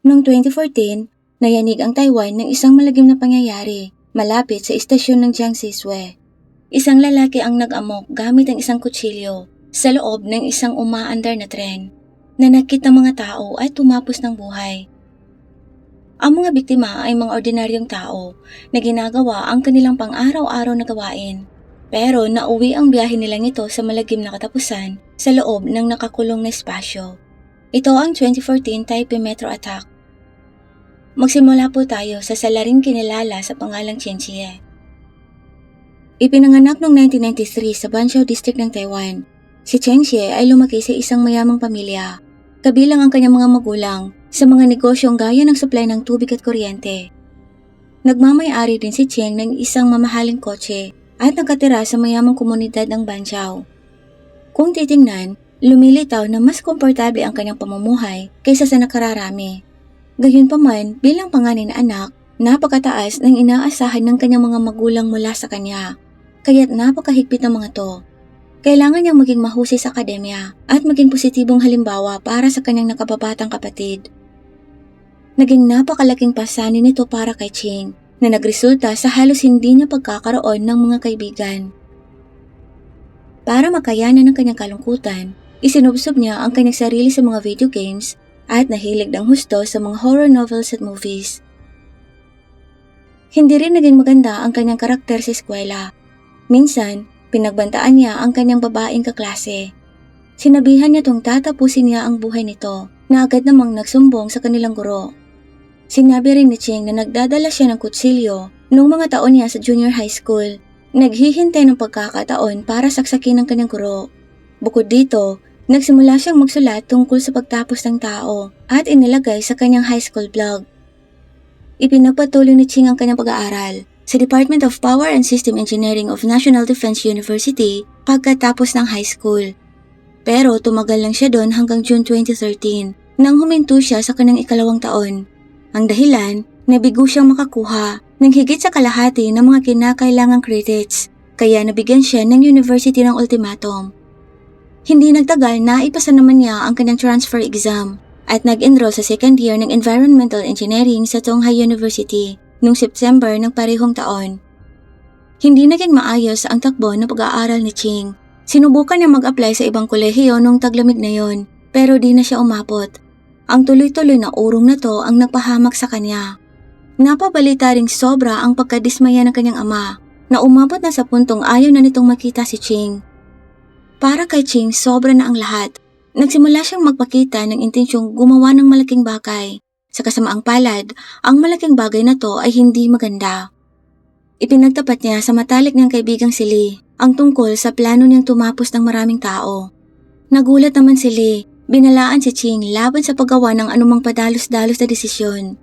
Noong 2014, nayanig ang Taiwan ng isang malagim na pangyayari malapit sa istasyon ng Jiangxishui. Isang lalaki ang nag-amok gamit ang isang kutsilyo sa loob ng isang umaandar na tren. Nanakit ng mga tao at tumapos ng buhay. Ang mga biktima ay mga ordinaryong tao na ginagawa ang kanilang pang-araw-araw na gawain. Pero nauwi ang biyahe nilang ito sa malagim na katapusan sa loob ng nakakulong na espasyo. Ito ang 2014 Taipei Metro Attack. Magsimula po tayo sa salaring kinilala sa pangalang Chen Jie. Ipinanganak noong 1993 sa Banqiao District ng Taiwan. Si Chen Jie ay lumaki sa isang mayamang pamilya. Kabilang ang kanyang mga magulang sa mga negosyong gaya ng supply ng tubig at kuryente. Nagmamay-ari din si Chen ng isang mamahaling kotse at nakatira sa mayamang komunidad ng Banqiao. Kung titingnan, lumilitaw na mas komportable ang kanyang pamumuhay kaysa sa nakararami. Gayunpaman, bilang panganay na anak, napakataas ng inaasahan ng kanyang mga magulang mula sa kanya. Kaya't napakahigpit ng mga to. Kailangan niyang maging mahusay sa akademya at maging positibong halimbawa para sa kanyang nakababatang kapatid. Naging napakalaking pasanin nito para kay Ching na nagresulta sa halos hindi niya pagkakaroon ng mga kaibigan. Para makayanan ng kanyang kalungkutan, isinubsob niya ang kanyang sarili sa mga video games at nahilig ng husto sa mga horror novels at movies. Hindi rin naging maganda ang kanyang karakter sa eskwela. Minsan, pinagbantaan niya ang kanyang babaeng kaklase. Sinabihan niya tong tatapusin niya ang buhay nito na agad namang nagsumbong sa kanilang guro. Sinabi rin ni Ching na nagdadala siya ng kutsilyo noong mga taon niya sa junior high school. Naghihintay ng pagkakataon para saksakin ang kanyang guro. Bukod dito, nagsimula siyang magsulat tungkol sa pagtapos ng tao at inilagay sa kanyang high school blog. Ipinagpatuloy ni Ching ang kanyang pag-aaral sa Department of Power and System Engineering of National Defense University pagkatapos ng high school. Pero tumagal lang siya doon hanggang June 2013 nang huminto siya sa kanyang ikalawang taon. Ang dahilan, nabigo siyang makakuha ng higit sa kalahati ng mga kinakailangang credits kaya nabigyan siya ng university ng ultimatum. Hindi nagtagal na ipasa naman niya ang kanyang transfer exam at nag-enroll sa second year ng Environmental Engineering sa Tonghai University noong September ng parehong taon. Hindi naging maayos ang takbo ng pag-aaral ni Ching. Sinubukan niya mag-apply sa ibang kolehiyo noong taglamig na yon pero di na siya umabot. Ang tuloy-tuloy na urong na to ang nagpahamak sa kanya. Napabalita ring sobra ang pagkadismaya ng kanyang ama na umabot na sa puntong ayaw na nitong makita si Ching. Para kay Ching, sobra na ang lahat. Nagsimula siyang magpakita ng intensyong gumawa ng malaking bagay. Sa kasamaang palad, ang malaking bagay na to ay hindi maganda. Ipinagtapat niya sa matalik niyang kaibigang si Lee ang tungkol sa plano niyang tumapos ng maraming tao. Nagulat naman si Lee, binalaan si Ching laban sa paggawa ng anumang padalos-dalos na desisyon.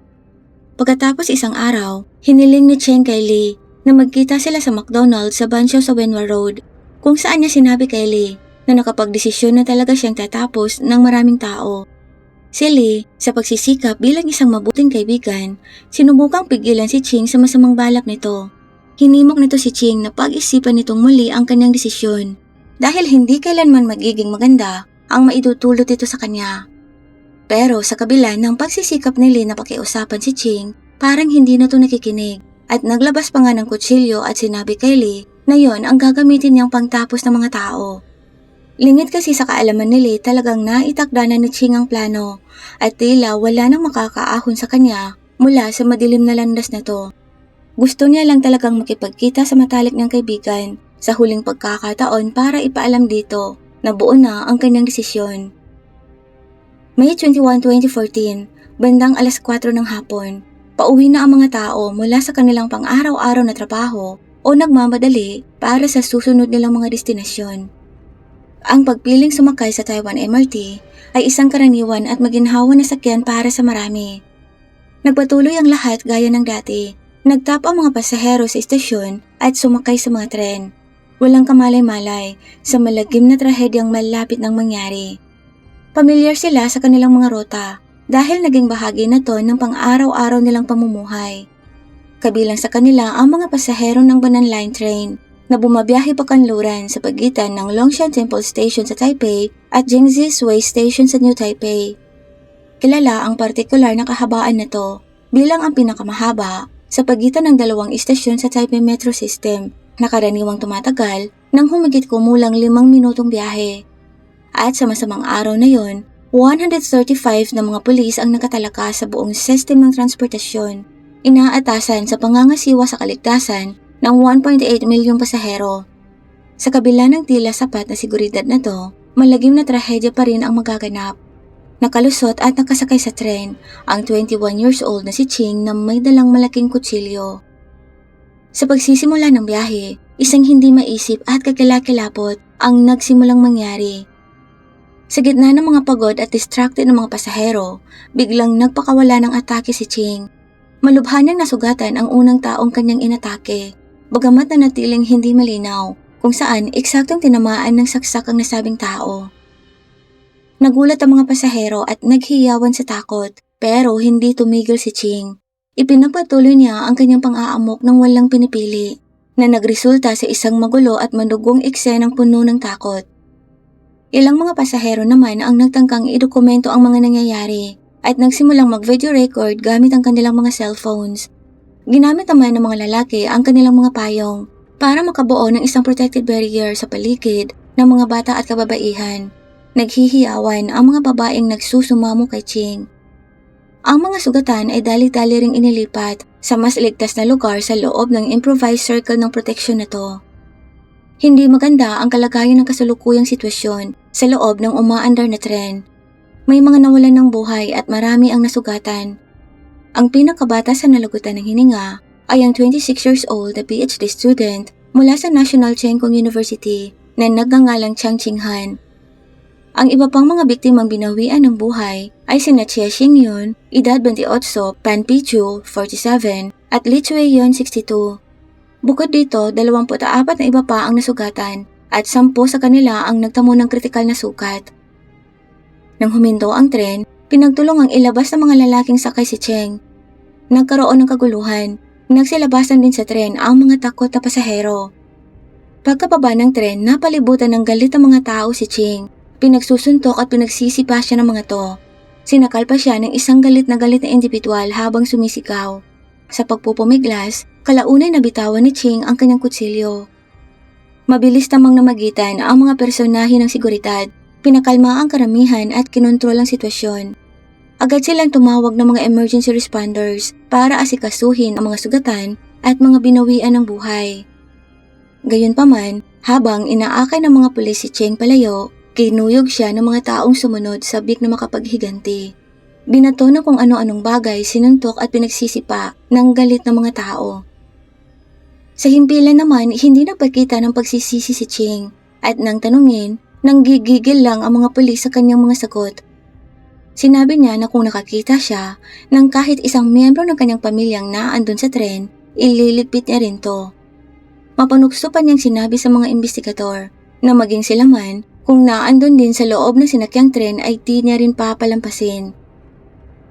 Pagkatapos isang araw, hiniling ni Ching kay Lee na magkita sila sa McDonald's sa Banqiao sa Wenhua Road, kung saan niya sinabi kay Lee na nakapagdesisyon na talaga siyang tatapos ng maraming tao. Si Lee, sa pagsisikap bilang isang mabuting kaibigan, sinubukang pigilan si Ching sa masamang balak nito. Hinimok nito si Ching na pag-isipan nitong muli ang kanyang desisyon dahil hindi kailanman magiging maganda ang maidudulot ito sa kanya. Pero sa kabila ng pagsisikap ni Lee na pakiusapan si Ching, parang hindi na ito nakikinig at naglabas pa nga ng kutsilyo at sinabi kay Lee na yon ang gagamitin niyang pangtapos ng mga tao. Lingid kasi sa kaalaman ni Lee talagang naitakda na ni Ching ang plano at tila wala nang makakaahon sa kanya mula sa madilim na landas na to. Gusto niya lang talagang makipagkita sa matalik niyang kaibigan sa huling pagkakataon para ipaalam dito na buo na ang kanyang desisyon. May 21, 2014, bandang alas 4 ng hapon, pauwi na ang mga tao mula sa kanilang pang-araw-araw na trabaho o nagmamadali para sa susunod nilang mga destinasyon. Ang pagpiling sumakay sa Taiwan MRT ay isang karaniwan at maginhawa na sakyan para sa marami. Nagpatuloy ang lahat gaya ng dati. Nagtap ang mga pasahero sa istasyon at sumakay sa mga tren. Walang kamalay-malay sa malagim na trahedyang malapit nang mangyari. Pamilyar sila sa kanilang mga rota dahil naging bahagi na to ng pang-araw-araw nilang pamumuhay. Kabilang sa kanila ang mga pasahero ng Banan Line Train na bumabiyahe pakanluran sa pagitan ng Longshan Temple Station sa Taipei at Jiangxishui Station sa New Taipei. Kilala ang partikular na kahabaan na to bilang ang pinakamahaba sa pagitan ng dalawang istasyon sa Taipei Metro System na karaniwang tumatagal ng humigit kumulang 5 minutong biyahe. At sa masamang araw na yon, 135 na mga pulis ang nakatalaka sa buong sistem ng transportasyon, inaatasan sa pangangasiwa sa kaligtasan ng 1.8 milyong pasahero. Sa kabila ng tila sapat na seguridad na to, malagim na trahedya pa rin ang magaganap. Nakalusot at nakasakay sa tren ang 21 years old na si Ching na may dalang malaking kutsilyo. Sa pagsisimula ng biyahe, isang hindi maisip at kakilakilapot ang nagsimulang mangyari. Sa gitna ng mga pagod at distracted ng mga pasahero, biglang nagpakawala ng atake si Ching. Malubha niyang nasugatan ang unang taong kanyang inatake, bagamat na natiling hindi malinaw kung saan eksaktong tinamaan ng saksak ang nasabing tao. Nagulat ang mga pasahero at naghiyawan sa takot, pero hindi tumigil si Ching. Ipinagpatuloy niya ang kanyang pang-aamok ng walang pinipili, na nagresulta sa isang magulo at manugong eksenang puno ng takot. Ilang mga pasahero naman ang nagtangkang idokumento ang mga nangyayari at nagsimulang mag-video record gamit ang kanilang mga cellphones. Ginamit naman ng mga lalaki ang kanilang mga payong para makabuo ng isang protected barrier sa paligid ng mga bata at kababaihan. Naghihiyawan ang mga babaeng nagsusumamo kay Ching. Ang mga sugatan ay dali-dali ring inilipat sa mas ligtas na lugar sa loob ng improvised circle ng proteksyon na to. Hindi maganda ang kalagayan ng kasalukuyang sitwasyon sa loob ng umaandar na tren. May mga nawalan ng buhay at marami ang nasugatan. Ang pinakabata sa nalagutan ng hininga ay ang 26 years old na PhD student mula sa National Cheng Kung University na nagngangalang Chiang Ching-han. Ang iba pang mga biktimang binawian ng buhay ay sina Chia Xingyun, edad 28, Pan Pichu, 47, at Li Chueyon, 62. Bukod dito, 24 na iba pa ang nasugatan at 10 sa kanila ang nagtamo ng kritikal na sukat. Nang huminto ang tren, pinagtulong ang ilabas ng mga lalaking sakay si Cheng. Nagkaroon ng kaguluhan, nagsilabasan din sa tren ang mga takot na pasahero. Pagkababa ng tren, napalibutan ng galit ang mga tao si Ching. Pinagsusuntok at pinagsisipa siya ng mga to. Sinakal pa siya ng isang galit na individual habang sumisigaw. Sa pagpupumiglas, kalaunay nabitawan ni Ching ang kanyang kutsilyo. Mabilis namang namagitan ang mga personahe ng seguridad, pinakalma ang karamihan at kinontrol ang sitwasyon. Agad silang tumawag ng mga emergency responders para asikasuhin ang mga sugatan at mga binawian ng buhay. Gayunpaman, habang inaakay ng mga pulis si Ching palayo, kinuyog siya ng mga taong sumunod sabik na makapaghiganti. Binato na kung ano-anong bagay, sinuntok at pinagsisipa ng galit ng mga tao. Sa himpilan naman, hindi nagpakita ng pagsisisi si Ching at nang tanungin, nanggigigil lang ang mga pulis sa kanyang mga sagot. Sinabi niya na kung nakakita siya ng kahit isang miyembro ng kanyang pamilyang naandun sa tren, ililigpit niya rin to. Mapanukso pa niyang sinabi sa mga investigador na maging sila man, kung naandun din sa loob ng sinakyang tren ay di niya rin papalampasin.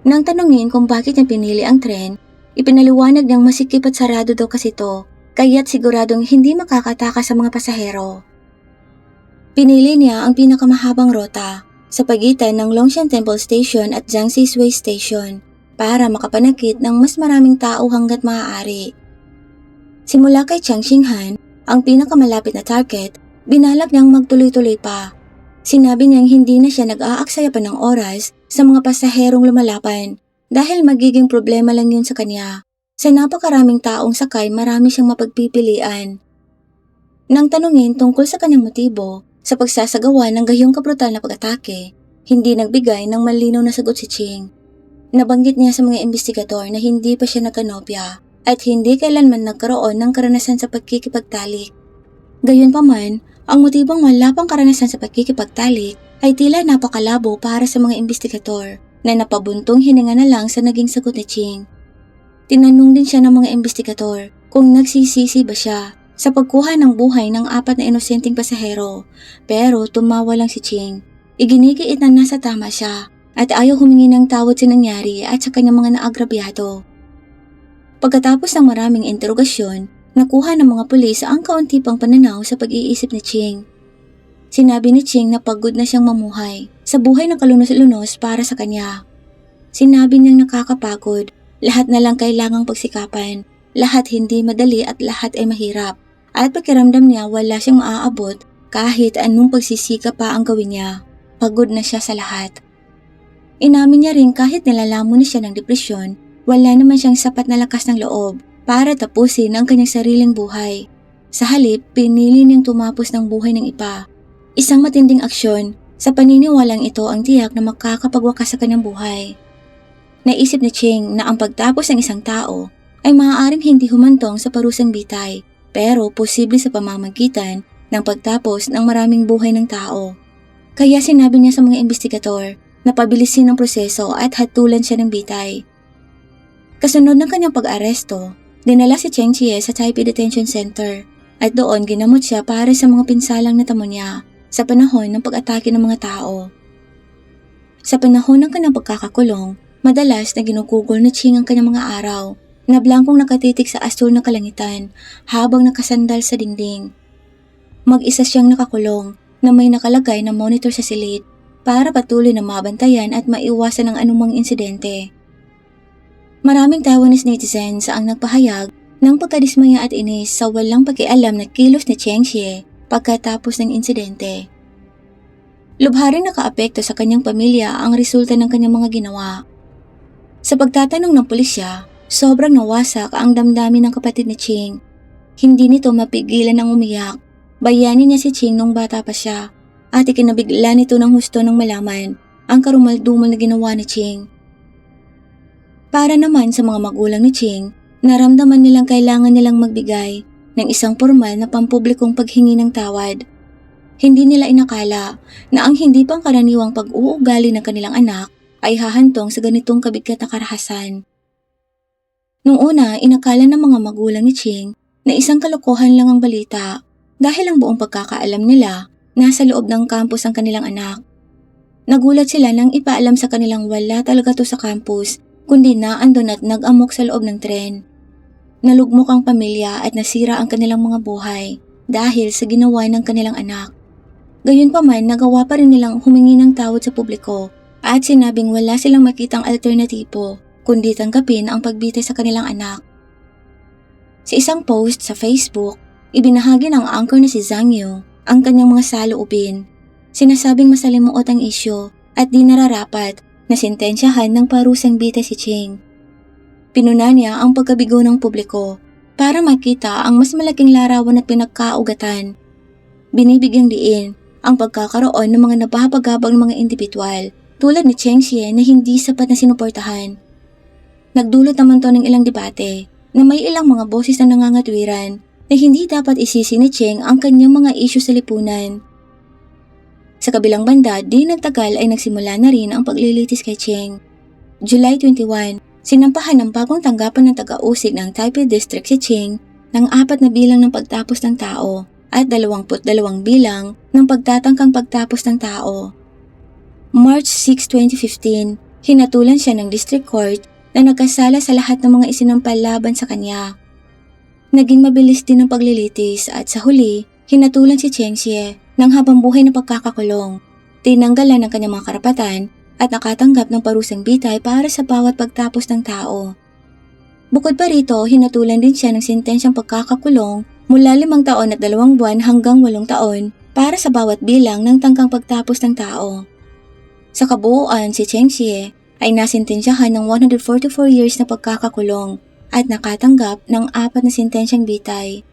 Nang tanungin kung bakit niya pinili ang tren, ipinaliwanag niyang masikip at sarado daw kasi to, kaya't siguradong hindi makakatakas sa mga pasahero. Pinili niya ang pinakamahabang rota sa pagitan ng Longshan Temple Station at Jiangxi Way Station para makapanakit ng mas maraming tao hanggat maaari. Simula kay Chiang Ching-han, ang pinakamalapit na target, binalak niyang magtuloy-tuloy pa. Sinabi niyang hindi na siya nag-aaksaya pa ng oras sa mga pasaherong lumalapan dahil magiging problema lang yun sa kanya. Sa napakaraming taong sakay, marami siyang mapagpipilian. Nang tanungin tungkol sa kanyang motibo sa pagsasagawa ng gayong kabrutal na pag-atake, hindi nagbigay ng malinaw na sagot si Ching. Nabanggit niya sa mga investigador na hindi pa siya nagkanopya at hindi kailanman nagkaroon ng karanasan sa pagkikipagtalik. Gayunpaman, ang motibong wala pang karanasan sa pagkikipagtalik ay tila napakalabo para sa mga investigador na napabuntong hininga na lang sa naging sagot ni Ching. Tinanong din siya ng mga investigador kung nagsisisi ba siya sa pagkuha ng buhay ng 4 na inosenteng pasahero, pero tumawa lang si Ching. Iginigiit na nasa tama siya at ayaw humingi ng tawad sa nangyari at sa kanyang mga naagrabyado. Pagkatapos ng maraming interogasyon, nakuha ng mga pulis ang kaunti pang pananaw sa pag-iisip ni Ching. Sinabi ni Ching na pagod na siyang mamuhay sa buhay na kalunos-lunos para sa kanya. Sinabi niyang nakakapagod, lahat na lang kailangang pagsikapan, lahat hindi madali at lahat ay mahirap. At pakiramdam niya wala siyang maaabot kahit anong pagsisikap pa ang gawin niya. Pagod na siya sa lahat. Inamin niya rin kahit nilalamon na siya ng depresyon, wala naman siyang sapat na lakas ng loob para tapusin ang kanyang sariling buhay. Sa halip, pinili niyang tumapos ng buhay ng iba. Isang matinding aksyon, sa paniniwalang ito ang tiyak na makakapagwakas sa kanyang buhay. Naisip ni Ching na ang pagtapos ng isang tao ay maaaring hindi humantong sa parusang bitay, pero posible sa pamamagitan ng pagtapos ng maraming buhay ng tao. Kaya sinabi niya sa mga investigador na pabilisin ang proseso at hatulan siya ng bitay. Kasunod ng kanyang pag-aresto, dinala si Cheng Chie sa Taipei Detention Center at doon ginamot siya para sa mga pinsalang natamo niya sa panahon ng pag-atake ng mga tao. Sa panahon ng kanyang pagkakakulong, madalas na ginugugol ni Ching ang kanyang mga araw na blankong nakatitig sa asul na kalangitan habang nakasandal sa dingding. Mag-isa siyang nakakulong na may nakalagay na monitor sa silid para patuloy na mabantayan at maiwasan ang anumang insidente. Maraming Taiwanese netizens ang nagpahayag ng pagkadismaya at inis sa walang pakialam na kilos ni Cheng Xie pagkatapos ng insidente. Lubha rin nakaapekto sa kanyang pamilya ang resulta ng kanyang mga ginawa. Sa pagtatanong ng pulisya, sobrang nawasak ang damdamin ng kapatid ni Ching. Hindi nito mapigilan ang umiyak. Bayani niya si Ching nung bata pa siya at ikinabigla nito ng husto ng malaman ang karumaldumal na ginawa ni Ching. Para naman sa mga magulang ni Ching, naramdaman nilang kailangan nilang magbigay ng isang formal na pampublikong paghingi ng tawad. Hindi nila inakala na ang hindi pangkaraniwang pag-uugali ng kanilang anak ay hahantong sa ganitong kabigat na karahasan. Noong una, inakala ng mga magulang ni Ching na isang kalokohan lang ang balita dahil ang buong pagkakaalam nila nasa loob ng campus ang kanilang anak. Nagulat sila nang ipaalam sa kanilang wala talaga to sa campus kundi naandun at nag-amok sa loob ng tren. Nalugmok ang pamilya at nasira ang kanilang mga buhay dahil sa ginawa ng kanilang anak. Gayunpaman, nagawa pa rin nilang humingi ng tawad sa publiko at sinabing wala silang makitang alternatibo kundi tanggapin ang pagbitay sa kanilang anak. Sa isang post sa Facebook, ibinahagi ng anchor na si Zhang Yu ang kanyang mga saloobin. Sinasabing masalimuot ang isyu at di nararapat na sentensyahan ng parusang bitay si Ching. Pinuna niya ang pagkabigo ng publiko para makita ang mas malaking larawan at pinagkaugatan. Binibigyang diin ang pagkakaroon ng mga napapagabang ng mga individual tulad ni Cheng Xie na hindi sapat na sinuportahan. Nagdulot naman to ng ilang debate na may ilang mga boses na nangangatwiran na hindi dapat isisi ni Cheng ang kanyang mga isyu sa lipunan. Sa kabilang banda, di nagtagal ay nagsimula na rin ang paglilitis kay Cheng. July 21, sinampahan ng bagong tanggapan ng taga-usig ng Taipei District si Ching ng 4 na bilang ng pagtapos ng tao at 22 bilang ng pagtatangkang pagtapos ng tao. March 6, 2015, hinatulan siya ng District Court na nagkasala sa lahat ng mga isinampal laban sa kanya. Naging mabilis din ang paglilitis at sa huli, hinatulan si Cheng Xie ng habang buhay na pagkakakulong. Tinanggalan ng kanyang mga karapatan at nakatanggap ng parusang bitay para sa bawat pagtapos ng tao. Bukod pa rito, hinatulan din siya ng sentensyang pagkakakulong mula 5 taon at 2 buwan hanggang 8 taon para sa bawat bilang ng tangkang pagtapos ng tao. Sa kabuuan, si Cheng Xie ay nasentensyahan ng 144 years na pagkakakulong at nakatanggap ng 4 na sentensyang bitay.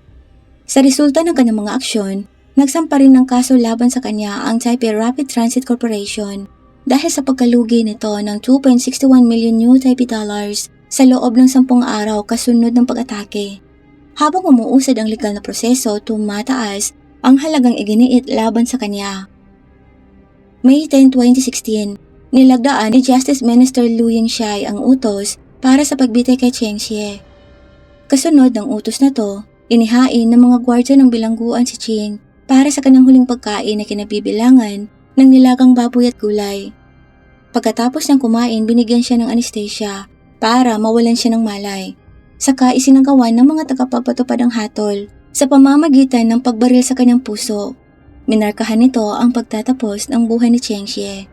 Sa resulta ng kanyang mga aksyon, nagsampa rin ng kaso laban sa kanya ang Taipei Rapid Transit Corporation dahil sa pagkalugi nito ng 2.61 million new Taipei dollars sa loob ng 10 araw kasunod ng pag-atake. Habang umuusad ang legal na proseso, tumataas ang halagang iginiit laban sa kanya. May 10, 2016, nilagdaan ni Justice Minister Liu Yingxiai ang utos para sa pagbitay kay Cheng Xie. Kasunod ng utos na to, inihain ng mga gwardya ng bilangguan si Ching para sa kanyang huling pagkain na kinabibilangan ng nilagang baboy at gulay. Pagkatapos niyang kumain, binigyan siya ng anesthesia para mawalan siya ng malay. Saka isinagawa ng mga tagapagpatupad ang hatol sa pamamagitan ng pagbaril sa kanyang puso. Minarkahan nito ang pagtatapos ng buhay ni Cheng Xie.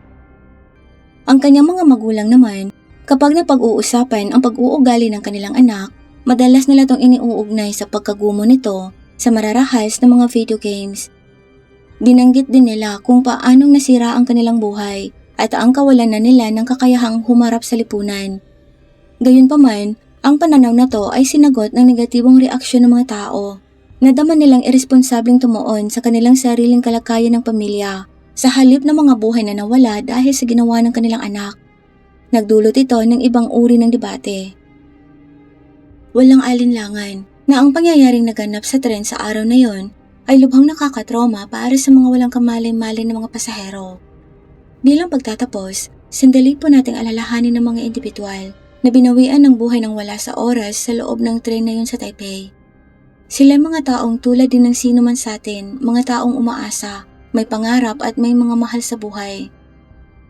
Ang kanyang mga magulang naman Kapag napag-uusapan ang pag-uugali ng kanilang anak, madalas nila itong iniuugnay sa pagkagumo nito sa mararahas na mga video games. Binanggit din nila kung paanong nasira ang kanilang buhay at ang kawalan na nila ng kakayahang humarap sa lipunan. Gayunpaman, ang pananaw na to ay sinagot ng negatibong reaksyon ng mga tao. Nadama nilang irresponsableng tumuon sa kanilang sariling kalagayan ng pamilya sa halip ng mga buhay na nawala dahil sa ginawa ng kanilang anak. Nagdulot ito ng ibang uri ng debate. Walang alinlangan na ang pangyayaring naganap sa tren sa araw na yon ay lubhang nakakatrauma para sa mga walang kamalay-malay na mga pasahero. Bilang pagtatapos, sandali po nating alalahanin ng mga individual na binawian ng buhay ng wala sa oras sa loob ng tren na yun sa Taipei. Sila mga taong tulad din ng sino man sa atin, mga taong umaasa, may pangarap at may mga mahal sa buhay.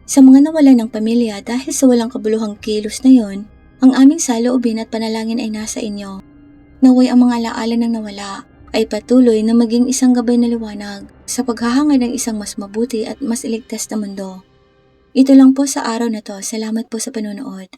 Sa mga nawalan ng pamilya dahil sa walang kabuluhang kilos na yon, ang aming saloobin at panalangin ay nasa inyo. Naway ang mga alaala ng nawala ay patuloy na maging isang gabay na liwanag sa paghahangad ng isang mas mabuti at mas iligtas na mundo. Ito lang po sa araw na to. Salamat po sa panonood.